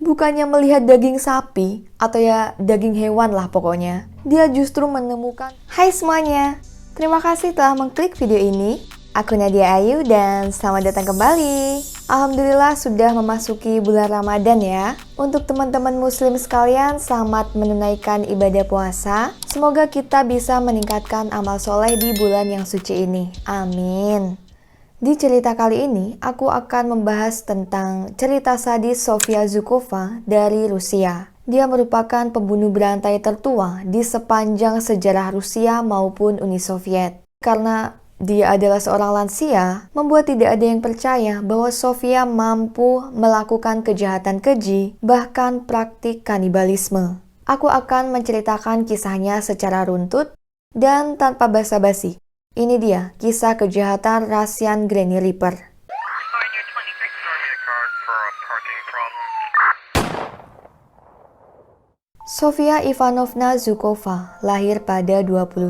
Bukannya melihat daging sapi, atau ya daging hewan lah pokoknya, dia justru menemukan. Hai semuanya, terima kasih telah mengklik video ini. Aku Nadia Ayu dan selamat datang kembali. Alhamdulillah sudah memasuki bulan Ramadan ya. Untuk teman-teman muslim sekalian, selamat menunaikan ibadah puasa. Semoga kita bisa meningkatkan amal soleh di bulan yang suci ini. Amin. Di cerita kali ini, aku akan membahas tentang cerita sadis Sofia Zhukova dari Rusia. Dia merupakan pembunuh berantai tertua di sepanjang sejarah Rusia maupun Uni Soviet. Karena dia adalah seorang lansia, membuat tidak ada yang percaya bahwa Sofia mampu melakukan kejahatan keji, bahkan praktik kanibalisme. Aku akan menceritakan kisahnya secara runtut dan tanpa basa-basi. Ini dia kisah kejahatan Russian Granny Reaper. Sofia Ivanovna Zhukova lahir pada 29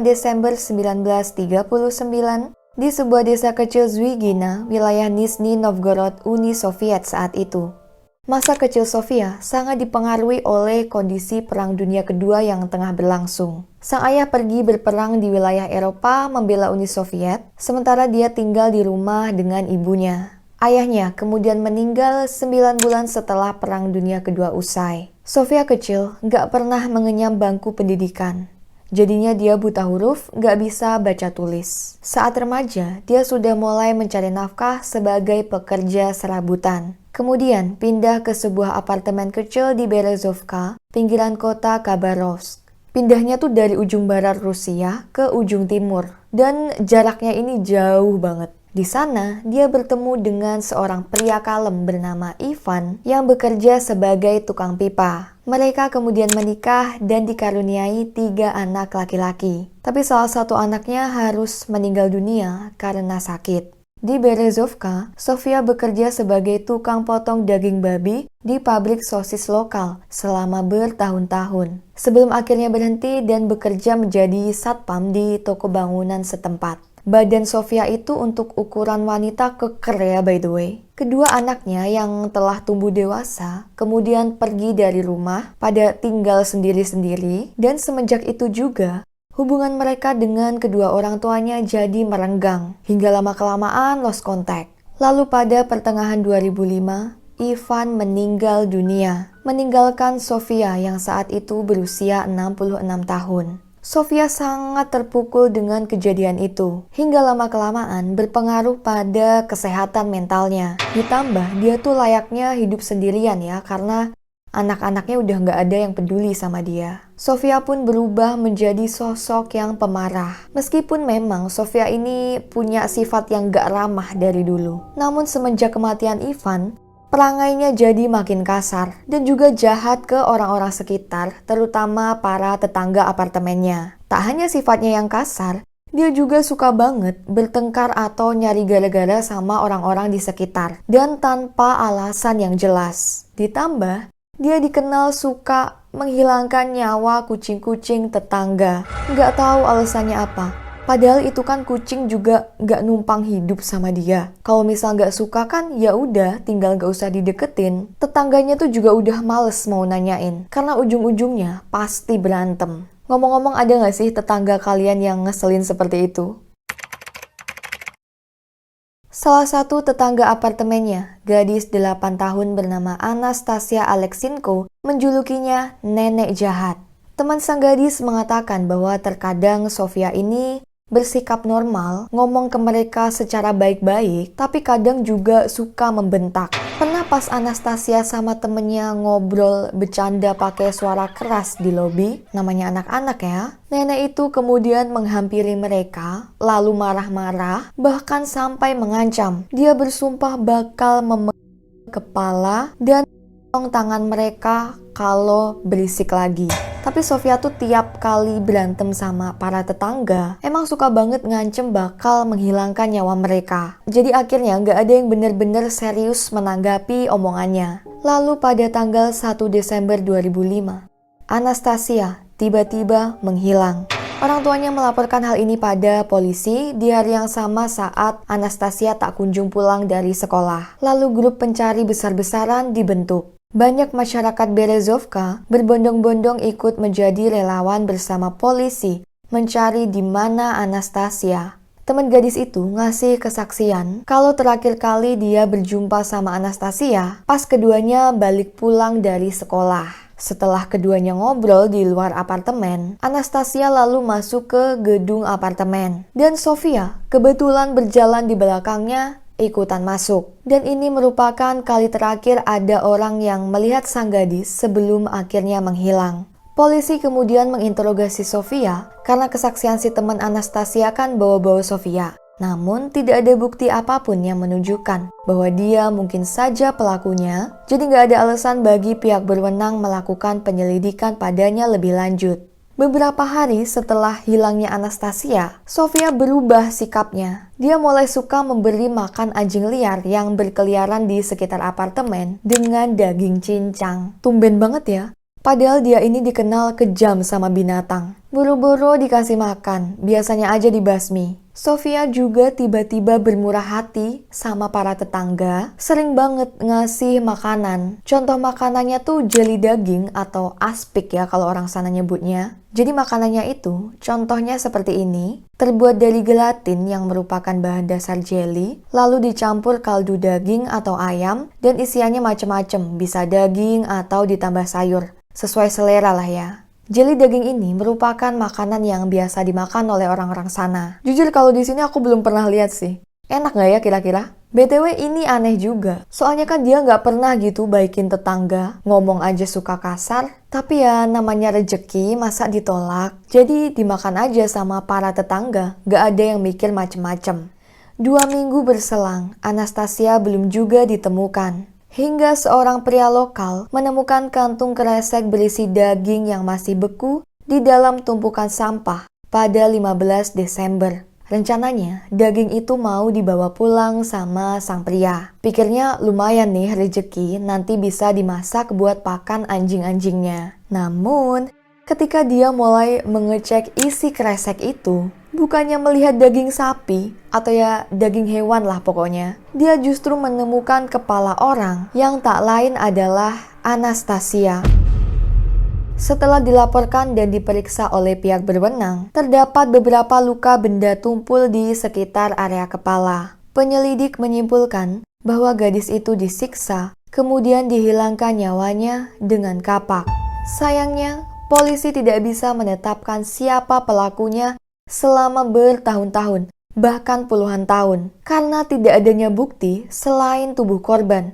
Desember 1939 di sebuah desa kecil Zhuigina, wilayah Nizhny Novgorod, Uni Soviet saat itu. Masa kecil Sofia sangat dipengaruhi oleh kondisi Perang Dunia Kedua yang tengah berlangsung. Sang ayah pergi berperang di wilayah Eropa membela Uni Soviet, sementara dia tinggal di rumah dengan ibunya. Ayahnya kemudian meninggal 9 bulan setelah Perang Dunia Kedua usai. Sofia kecil gak pernah mengenyam bangku pendidikan. Jadinya dia buta huruf, gak bisa baca tulis. Saat remaja, dia sudah mulai mencari nafkah sebagai pekerja serabutan. Kemudian pindah ke sebuah apartemen kecil di Berezovka, pinggiran kota Khabarovsk. Pindahnya tuh dari ujung barat Rusia ke ujung timur. Dan jaraknya ini jauh banget. Di sana, dia bertemu dengan seorang pria kalem bernama Ivan yang bekerja sebagai tukang pipa. Mereka kemudian menikah dan dikaruniai 3 anak laki-laki. Tapi salah satu anaknya harus meninggal dunia karena sakit. Di Berezovka, Sofia bekerja sebagai tukang potong daging babi di pabrik sosis lokal selama bertahun-tahun. Sebelum akhirnya berhenti dan bekerja menjadi satpam di toko bangunan setempat. Badan Sofia itu untuk ukuran wanita keker ya by the way. Kedua anaknya yang telah tumbuh dewasa kemudian pergi dari rumah pada tinggal sendiri-sendiri dan semenjak itu juga hubungan mereka dengan kedua orang tuanya jadi merenggang hingga lama-kelamaan lost contact. Lalu pada pertengahan 2005, Ivan meninggal dunia, meninggalkan Sofia yang saat itu berusia 66 tahun. Sofia sangat terpukul dengan kejadian itu, hingga lama-kelamaan berpengaruh pada kesehatan mentalnya. Ditambah, dia tuh layaknya hidup sendirian ya, karena anak-anaknya udah nggak ada yang peduli sama dia. Sofia pun berubah menjadi sosok yang pemarah. Meskipun memang Sofia ini punya sifat yang nggak ramah dari dulu. Namun semenjak kematian Ivan, perangainya jadi makin kasar dan juga jahat ke orang-orang sekitar, terutama para tetangga apartemennya. Tak hanya sifatnya yang kasar, dia juga suka banget bertengkar atau nyari gara-gara sama orang-orang di sekitar dan tanpa alasan yang jelas. Ditambah, dia dikenal suka menghilangkan nyawa kucing-kucing tetangga. Nggak tahu alasannya apa. Padahal itu kan kucing juga gak numpang hidup sama dia. Kalau misal gak suka kan ya udah tinggal gak usah dideketin. Tetangganya tuh juga udah males mau nanyain. Karena ujung-ujungnya pasti berantem. Ngomong-ngomong ada gak sih tetangga kalian yang ngeselin seperti itu? Salah satu tetangga apartemennya, gadis 8 tahun bernama Anastasia Aleksinko, menjulukinya nenek jahat. Teman sang gadis mengatakan bahwa terkadang Sofia ini bersikap normal, ngomong ke mereka secara baik-baik, tapi kadang juga suka membentak. Pernah pas Anastasia sama temennya ngobrol bercanda pakai suara keras di lobi, namanya anak-anak ya, nenek itu kemudian menghampiri mereka, lalu marah-marah, bahkan sampai mengancam. Dia bersumpah bakal memegang kepala dan tangan mereka kalau berisik lagi. Tapi Sofia tuh tiap kali berantem sama para tetangga, emang suka banget ngancem bakal menghilangkan nyawa mereka. Jadi akhirnya nggak ada yang bener-bener serius menanggapi omongannya. Lalu pada tanggal 1 Desember 2005, Anastasia tiba-tiba menghilang. Orang tuanya melaporkan hal ini pada polisi di hari yang sama saat Anastasia tak kunjung pulang dari sekolah. Lalu grup pencari besar-besaran dibentuk. banyak masyarakat Berezovka berbondong-bondong ikut menjadi relawan bersama polisi mencari di mana Anastasia. Teman gadis itu ngasih kesaksian kalau terakhir kali dia berjumpa sama Anastasia pas keduanya balik pulang dari sekolah. Setelah keduanya ngobrol di luar apartemen, Anastasia lalu masuk ke gedung apartemen. Dan Sofia kebetulan berjalan di belakangnya ikutan masuk. Dan ini merupakan kali terakhir ada orang yang melihat sang gadis sebelum akhirnya menghilang. Polisi kemudian menginterogasi Sofia karena kesaksian si teman Anastasia kan bawa-bawa Sofia. Namun tidak ada bukti apapun yang menunjukkan bahwa dia mungkin saja pelakunya, jadi nggak ada alasan bagi pihak berwenang melakukan penyelidikan padanya lebih lanjut. Beberapa hari setelah hilangnya Anastasia, Sofia berubah sikapnya. Dia mulai suka memberi makan anjing liar yang berkeliaran di sekitar apartemen dengan daging cincang. Tumben banget ya. Padahal dia ini dikenal kejam sama binatang. Buru-buru dikasih makan, biasanya aja dibasmi. Sofia juga tiba-tiba bermurah hati sama para tetangga, sering banget ngasih makanan. Contoh makanannya tuh jelly daging atau aspik ya kalau orang sana nyebutnya. Jadi makanannya itu, contohnya seperti ini, terbuat dari gelatin yang merupakan bahan dasar jelly, lalu dicampur kaldu daging atau ayam, dan isiannya macem-macem, bisa daging atau ditambah sayur. Sesuai selera lah ya. Jelly daging ini merupakan makanan yang biasa dimakan oleh orang-orang sana. Jujur kalau di sini aku belum pernah lihat sih. Enak nggak ya kira-kira? BTW ini aneh juga. Soalnya kan dia nggak pernah gitu baikin tetangga. Ngomong aja suka kasar. Tapi ya namanya rejeki masa ditolak. Jadi dimakan aja sama para tetangga. Nggak ada yang mikir macem-macem. 2 minggu berselang, Anastasia belum juga ditemukan. Hingga seorang pria lokal menemukan kantung kresek berisi daging yang masih beku di dalam tumpukan sampah pada 15 Desember. Rencananya, daging itu mau dibawa pulang sama sang pria. Pikirnya lumayan nih rezeki, nanti bisa dimasak buat pakan anjing-anjingnya. Namun, ketika dia mulai mengecek isi kresek itu, bukannya melihat daging sapi, atau ya daging hewan lah pokoknya, dia justru menemukan kepala orang yang tak lain adalah Anastasia. Setelah dilaporkan dan diperiksa oleh pihak berwenang, terdapat beberapa luka benda tumpul di sekitar area kepala. Penyelidik menyimpulkan bahwa gadis itu disiksa, kemudian dihilangkan nyawanya dengan kapak. Sayangnya, polisi tidak bisa menetapkan siapa pelakunya selama bertahun-tahun, bahkan puluhan tahun, karena tidak adanya bukti selain tubuh korban.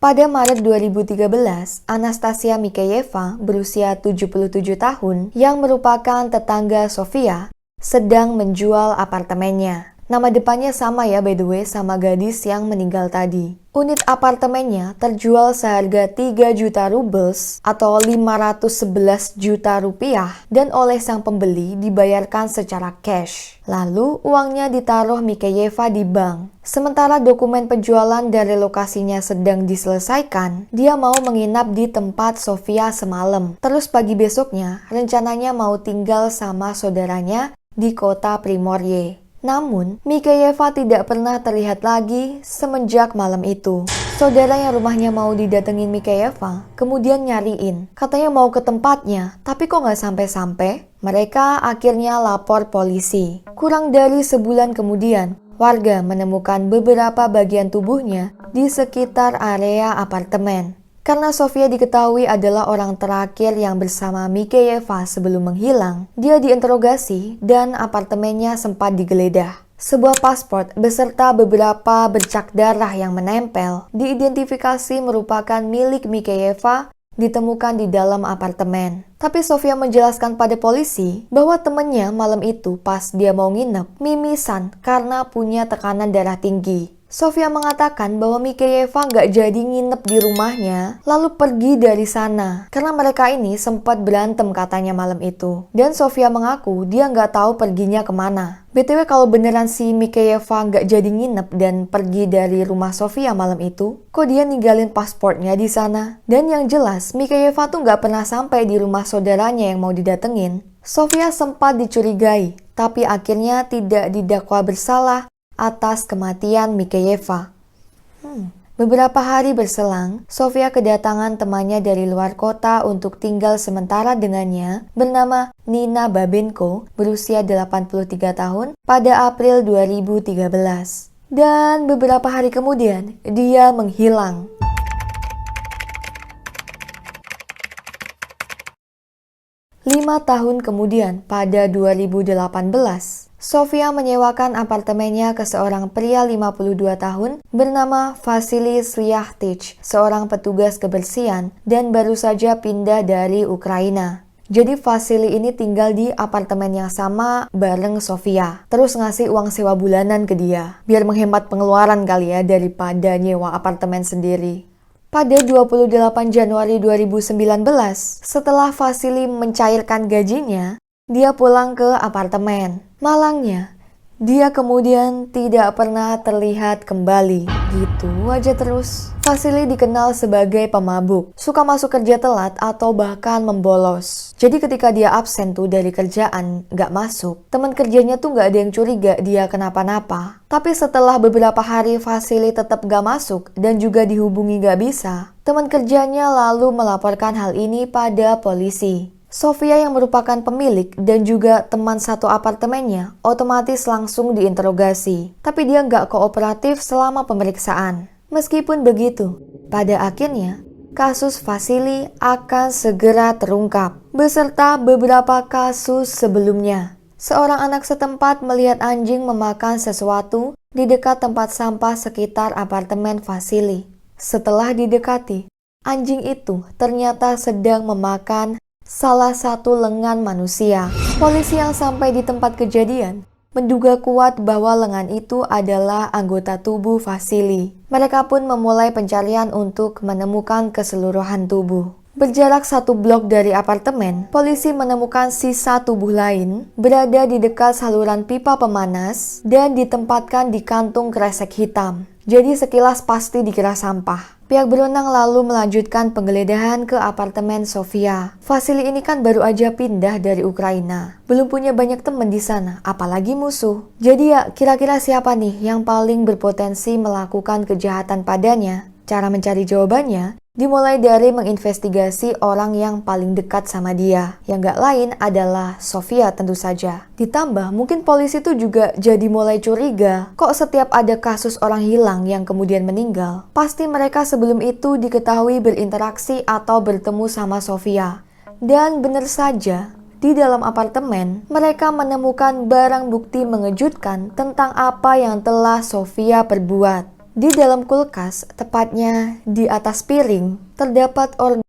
Pada Maret 2013, Anastasia Mikeyeva berusia 77 tahun yang merupakan tetangga Sofia sedang menjual apartemennya. Nama depannya sama ya by the way sama gadis yang meninggal tadi. Unit apartemennya terjual seharga 3 juta rubles atau 511 juta rupiah dan oleh sang pembeli dibayarkan secara cash. Lalu uangnya ditaruh Mikeyeva di bank. Sementara dokumen penjualan dari lokasinya sedang diselesaikan, dia mau menginap di tempat Sofia semalam. Terus pagi besoknya rencananya mau tinggal sama saudaranya di kota Primorye. Namun, Mikeyeva tidak pernah terlihat lagi semenjak malam itu. Saudara yang rumahnya mau didatengin Mikeyeva, kemudian nyariin. Katanya mau ke tempatnya, tapi kok nggak sampai-sampai? Mereka akhirnya lapor polisi. Kurang dari sebulan kemudian, warga menemukan beberapa bagian tubuhnya di sekitar area apartemen. Karena Sofia diketahui adalah orang terakhir yang bersama Mikeyeva sebelum menghilang, dia diinterogasi dan apartemennya sempat digeledah. Sebuah paspor beserta beberapa bercak darah yang menempel diidentifikasi merupakan milik Mikeyeva ditemukan di dalam apartemen. Tapi Sofia menjelaskan pada polisi bahwa temannya malam itu pas dia mau nginep, mimisan karena punya tekanan darah tinggi. Sofia mengatakan bahwa Mikeyeva nggak jadi nginep di rumahnya, lalu pergi dari sana. Karena mereka ini sempat berantem katanya malam itu. Dan Sofia mengaku dia nggak tahu perginya kemana. BTW kalau beneran si Mikeyeva nggak jadi nginep dan pergi dari rumah Sofia malam itu, kok dia ninggalin paspornya di sana? Dan yang jelas, Mikeyeva tuh nggak pernah sampai di rumah saudaranya yang mau didatengin. Sofia sempat dicurigai, tapi akhirnya tidak didakwa bersalah atas kematian Mikeyeva. Beberapa hari berselang, Sofia kedatangan temannya dari luar kota untuk tinggal sementara dengannya bernama Nina Babenko berusia 83 tahun pada April 2013. Dan beberapa hari kemudian, dia menghilang. 5 tahun kemudian, pada 2018, Sofia menyewakan apartemennya ke seorang pria 52 tahun bernama Vasily Slyakhtych, seorang petugas kebersihan dan baru saja pindah dari Ukraina. Jadi Vasily ini tinggal di apartemen yang sama bareng Sofia, terus ngasih uang sewa bulanan ke dia, biar menghemat pengeluaran kali ya daripada nyewa apartemen sendiri. Pada 28 Januari 2019, setelah Vasily mencairkan gajinya, dia pulang ke apartemen. Malangnya, dia kemudian tidak pernah terlihat kembali. Gitu aja terus. Vasily dikenal sebagai pemabuk, suka masuk kerja telat atau bahkan membolos. Jadi ketika dia absen tuh dari kerjaan, gak masuk, teman kerjanya tuh gak ada yang curiga dia kenapa-napa. Tapi setelah beberapa hari Vasily tetap gak masuk dan juga dihubungi gak bisa, teman kerjanya lalu melaporkan hal ini pada polisi. Sofia yang merupakan pemilik dan juga teman satu apartemennya otomatis langsung diinterogasi. Tapi dia nggak kooperatif selama pemeriksaan. Meskipun begitu, pada akhirnya kasus Vasily akan segera terungkap beserta beberapa kasus sebelumnya. Seorang anak setempat melihat anjing memakan sesuatu di dekat tempat sampah sekitar apartemen Vasily. Setelah didekati, anjing itu ternyata sedang memakan salah satu lengan manusia. Polisi yang sampai di tempat kejadian menduga kuat bahwa lengan itu adalah anggota tubuh Vasily. Mereka pun memulai pencarian untuk menemukan keseluruhan tubuh. Berjarak 1 blok dari apartemen, polisi menemukan sisa tubuh lain berada di dekat saluran pipa pemanas dan ditempatkan di kantung kresek hitam. Jadi sekilas pasti dikira sampah. Pihak berwenang lalu melanjutkan penggeledahan ke apartemen Sofia. Vasily ini kan baru aja pindah dari Ukraina. Belum punya banyak teman di sana, apalagi musuh. Jadi ya, kira-kira siapa nih yang paling berpotensi melakukan kejahatan padanya? Cara mencari jawabannya dimulai dari menginvestigasi orang yang paling dekat sama dia. Yang gak lain adalah Sofia tentu saja. Ditambah mungkin polisi tuh juga jadi mulai curiga. Kok setiap ada kasus orang hilang yang kemudian meninggal, pasti mereka sebelum itu diketahui berinteraksi atau bertemu sama Sofia. Dan benar saja, di dalam apartemen, mereka menemukan barang bukti mengejutkan tentang apa yang telah Sofia perbuat. Di dalam kulkas, tepatnya di atas piring, terdapat organ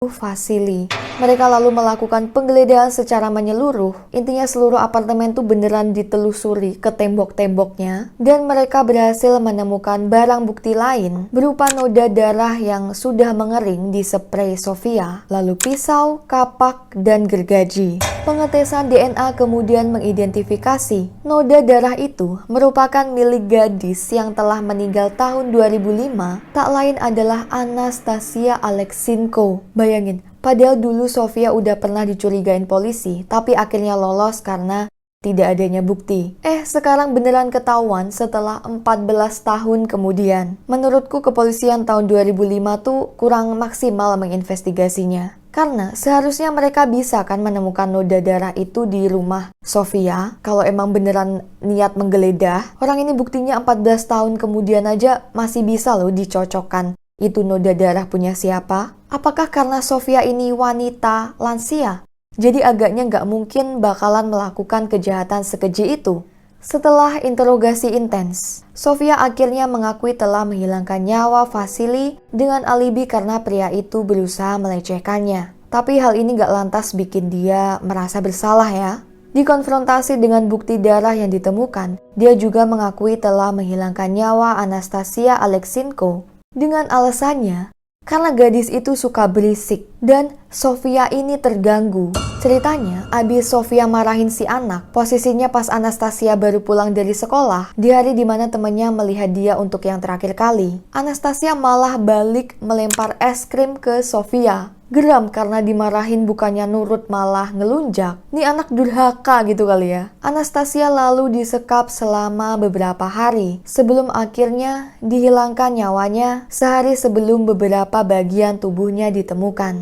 Vasily. Mereka lalu melakukan penggeledahan secara menyeluruh. Intinya seluruh apartemen tuh beneran ditelusuri ke tembok-temboknya. Dan mereka berhasil menemukan barang bukti lain berupa noda darah yang sudah mengering di spray Sofia, lalu pisau, kapak, dan gergaji. Pengetesan DNA kemudian mengidentifikasi noda darah itu merupakan milik gadis yang telah meninggal tahun 2005, tak lain adalah Anastasia Aleksinko. Bayangin, padahal dulu Sofia udah pernah dicurigain polisi, tapi akhirnya lolos karena tidak adanya bukti. Sekarang beneran ketahuan setelah 14 tahun kemudian. Menurutku kepolisian tahun 2005 tuh kurang maksimal menginvestigasinya. Karena seharusnya mereka bisa kan menemukan noda darah itu di rumah Sofia. Kalau emang beneran niat menggeledah, orang ini buktinya 14 tahun kemudian aja masih bisa loh dicocokkan. Itu noda darah punya siapa? Apakah karena Sofia ini wanita lansia? Jadi agaknya nggak mungkin bakalan melakukan kejahatan sekeji itu. Setelah interogasi intens, Sofia akhirnya mengakui telah menghilangkan nyawa Vasily dengan alibi karena pria itu berusaha melecehkannya. Tapi hal ini gak lantas bikin dia merasa bersalah ya. Dikonfrontasi dengan bukti darah yang ditemukan, dia juga mengakui telah menghilangkan nyawa Anastasia Aleksinko dengan alasannya karena gadis itu suka berisik dan Sofia ini terganggu. Ceritanya, abis Sofia marahin si anak, posisinya pas Anastasia baru pulang dari sekolah, di hari dimana temennya melihat dia untuk yang terakhir kali. Anastasia malah balik melempar es krim ke Sofia. Geram karena dimarahin bukannya nurut malah ngelunjak. Nih anak durhaka gitu kali ya. Anastasia lalu disekap selama beberapa hari sebelum akhirnya dihilangkan nyawanya sehari sebelum beberapa bagian tubuhnya ditemukan.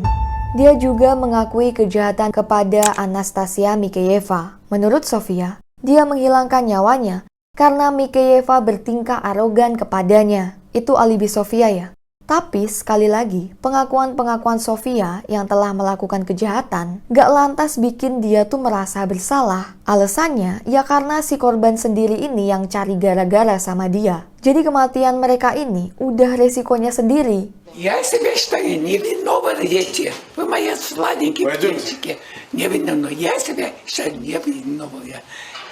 Dia juga mengakui kejahatan kepada Anastasia Mikeyeva. Menurut Sofia, dia menghilangkan nyawanya karena Mikeyeva bertingkah arogan kepadanya. Itu alibi Sofia ya. Tapi sekali lagi, pengakuan-pengakuan Sofia yang telah melakukan kejahatan gak lantas bikin dia tuh merasa bersalah. Alasannya ya karena si korban sendiri ini yang cari gara-gara sama dia. Jadi kematian mereka ini udah resikonya sendiri. Я себя считаю невиновной, дети. Вы мои сладенькие птенчики. Невиновной. Я себя считаю невиновной.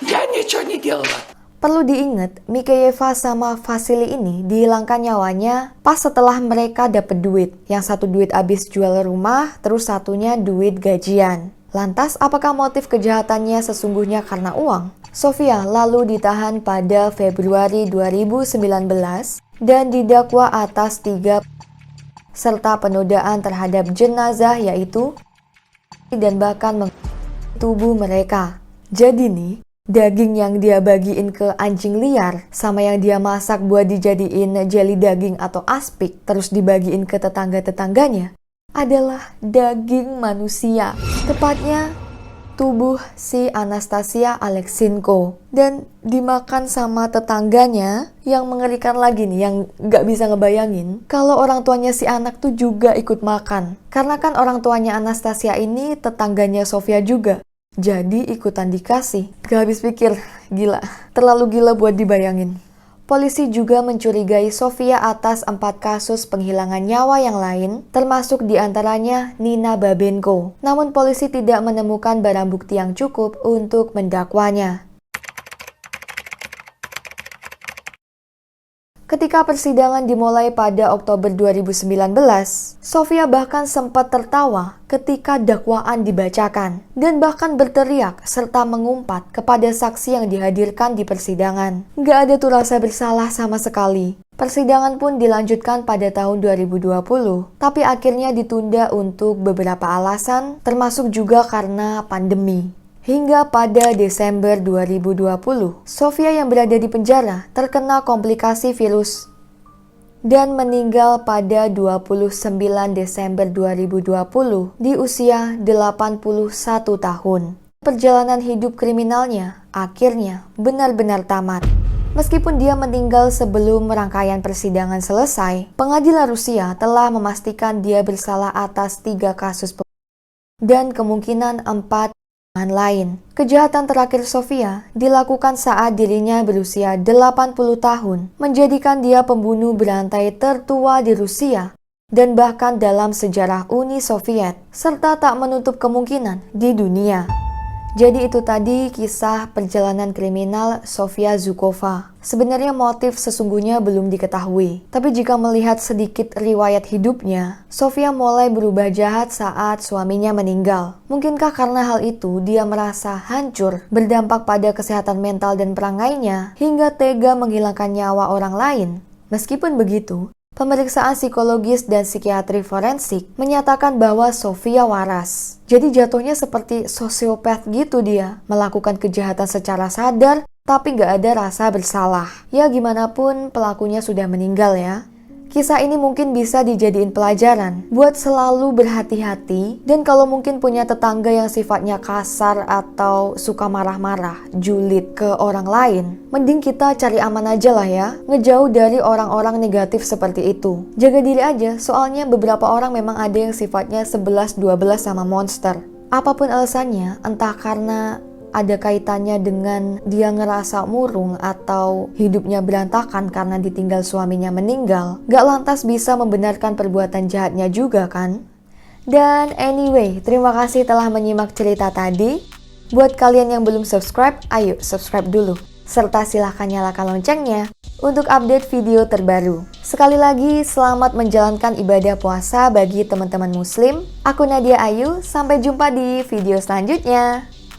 Я ничего не делала. Perlu diingat, Mikeyeva sama Vasily ini dihilangkan nyawanya pas setelah mereka dapet duit. Yang satu duit abis jual rumah, terus satunya duit gajian. Lantas, apakah motif kejahatannya sesungguhnya karena uang? Sofia lalu ditahan pada Februari 2019 dan didakwa atas 3 serta penodaan terhadap jenazah yaitu dan bahkan tubuh mereka. Jadi nih, daging yang dia bagiin ke anjing liar sama yang dia masak buat dijadiin jelly daging atau aspik terus dibagiin ke tetangga-tetangganya adalah daging manusia. Tepatnya tubuh si Anastasia Aleksinko dan dimakan sama tetangganya. Yang mengerikan lagi nih, yang gak bisa ngebayangin kalau orang tuanya si anak tuh juga ikut makan. Karena kan orang tuanya Anastasia ini tetangganya Sofia juga. Jadi ikutan dikasih. Gak habis pikir, gila. Terlalu gila buat dibayangin. Polisi juga mencurigai Sofia atas 4 kasus penghilangan nyawa yang lain, termasuk diantaranya Nina Babenko. Namun polisi tidak menemukan barang bukti yang cukup untuk mendakwanya. Ketika persidangan dimulai pada Oktober 2019, Sofia bahkan sempat tertawa ketika dakwaan dibacakan dan bahkan berteriak serta mengumpat kepada saksi yang dihadirkan di persidangan. Gak ada tuh rasa bersalah sama sekali. Persidangan pun dilanjutkan pada tahun 2020, tapi akhirnya ditunda untuk beberapa alasan, termasuk juga karena pandemi. Hingga pada Desember 2020, Sofia yang berada di penjara terkena komplikasi virus dan meninggal pada 29 Desember 2020 di usia 81 tahun. Perjalanan hidup kriminalnya akhirnya benar-benar tamat. Meskipun dia meninggal sebelum rangkaian persidangan selesai, pengadilan Rusia telah memastikan dia bersalah atas 3 kasus dan kemungkinan 4 lain. Kejahatan terakhir Sofia dilakukan saat dirinya berusia 80 tahun, menjadikan dia pembunuh berantai tertua di Rusia dan bahkan dalam sejarah Uni Soviet, serta tak menutup kemungkinan di dunia. Jadi itu tadi kisah perjalanan kriminal Sofia Zhukova. Sebenarnya motif sesungguhnya belum diketahui. Tapi jika melihat sedikit riwayat hidupnya, Sofia mulai berubah jahat saat suaminya meninggal. Mungkinkah karena hal itu dia merasa hancur, berdampak pada kesehatan mental dan perangainya, hingga tega menghilangkan nyawa orang lain? Meskipun begitu, pemeriksaan psikologis dan psikiatri forensik menyatakan bahwa Sofia waras. Jadi jatuhnya seperti sosiopat gitu dia, melakukan kejahatan secara sadar, tapi gak ada rasa bersalah. Ya gimana pun pelakunya sudah meninggal ya. Kisah ini mungkin bisa dijadiin pelajaran buat selalu berhati-hati, dan kalau mungkin punya tetangga yang sifatnya kasar atau suka marah-marah, julid ke orang lain, mending kita cari aman aja lah ya, ngejauh dari orang-orang negatif seperti itu. Jaga diri aja, soalnya beberapa orang memang ada yang sifatnya 11-12 sama monster. Apapun alasannya, entah karena ada kaitannya dengan dia ngerasa murung atau hidupnya berantakan karena ditinggal suaminya meninggal, gak lantas bisa membenarkan perbuatan jahatnya juga kan? Dan anyway, terima kasih telah menyimak cerita tadi. Buat kalian yang belum subscribe, ayo subscribe dulu. serta silahkan nyalakan loncengnya untuk update video terbaru. Sekali lagi, selamat menjalankan ibadah puasa bagi teman-teman muslim. Aku Nadia Ayu, sampai jumpa di video selanjutnya.